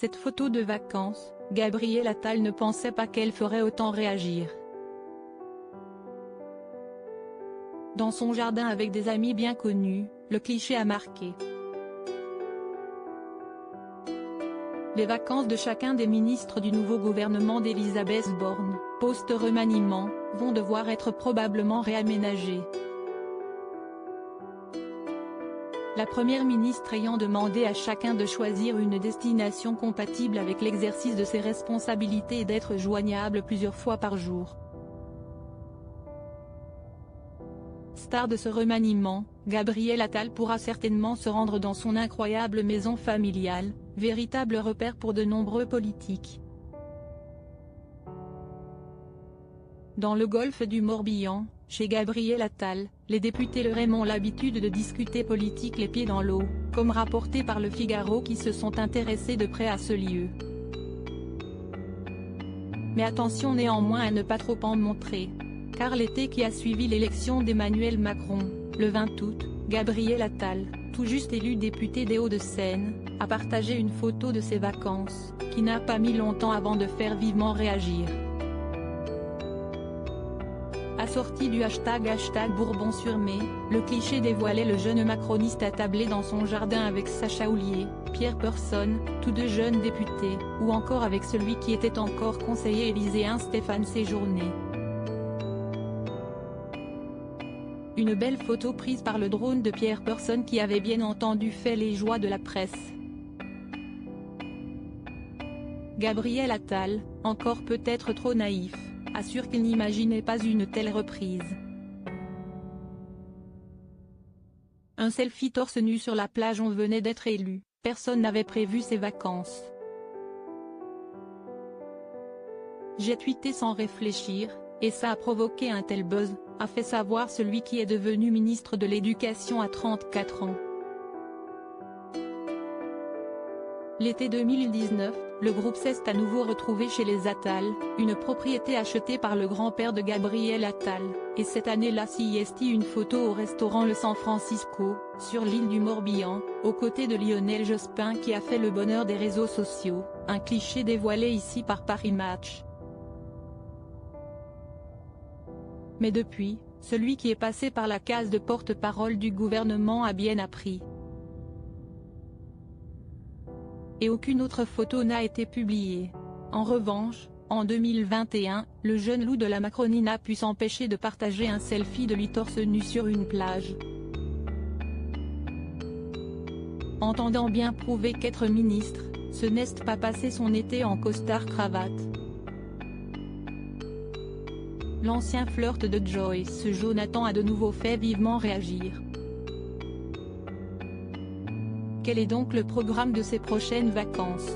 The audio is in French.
Cette photo de vacances, Gabriel Attal ne pensait pas qu'elle ferait autant réagir. Dans son jardin avec des amis bien connus, le cliché a marqué. Les vacances de chacun des ministres du nouveau gouvernement d'Elisabeth Borne, post-remaniement, vont devoir être probablement réaménagées. La première ministre ayant demandé à chacun de choisir une destination compatible avec l'exercice de ses responsabilités et d'être joignable plusieurs fois par jour. Star de ce remaniement, Gabriel Attal pourra certainement se rendre dans son incroyable maison familiale, véritable repère pour de nombreux politiques. Dans le golfe du Morbihan, chez Gabriel Attal, les députés Leraim ont l'habitude de discuter politique les pieds dans l'eau, comme rapporté par Le Figaro qui se sont intéressés de près à ce lieu. Mais attention néanmoins à ne pas trop en montrer. Car l'été qui a suivi l'élection d'Emmanuel Macron, le 20 août, Gabriel Attal, tout juste élu député des Hauts-de-Seine, a partagé une photo de ses vacances, qui n'a pas mis longtemps avant de faire vivement réagir. Assorti du hashtag #Bourbon-sur-Mer, le cliché dévoilait le jeune macroniste attablé dans son jardin avec Sacha Houlié, Pierre Persson, tous deux jeunes députés, ou encore avec celui qui était encore conseiller élyséen Stéphane Séjourné. Une belle photo prise par le drone de Pierre Persson qui avait bien entendu fait les joies de la presse. Gabriel Attal, encore peut-être trop naïf, assure qu'il n'imaginait pas une telle reprise. Un selfie torse nu sur la plage. On venait d'être élu, personne n'avait prévu ses vacances. J'ai tweeté sans réfléchir, et ça a provoqué un tel buzz, a fait savoir celui qui est devenu ministre de l'Éducation à 34 ans. L'été 2019, le groupe s'est à nouveau retrouvé chez les Attal, une propriété achetée par le grand-père de Gabriel Attal, et cette année-là s'y est une photo au restaurant Le San Francisco, sur l'île du Morbihan, aux côtés de Lionel Jospin qui a fait le bonheur des réseaux sociaux, un cliché dévoilé ici par Paris Match. Mais depuis, celui qui est passé par la case de porte-parole du gouvernement a bien appris. Et aucune autre photo n'a été publiée. En revanche, en 2021, le jeune loup de la Macronie n'a pu s'empêcher de partager un selfie de lui torse nu sur une plage. Entendant bien prouver qu'être ministre, ce n'est pas passer son été en costard-cravate. L'ancien flirt de Joyce Jonathan a de nouveau fait vivement réagir. Quel est donc le programme de ces prochaines vacances ?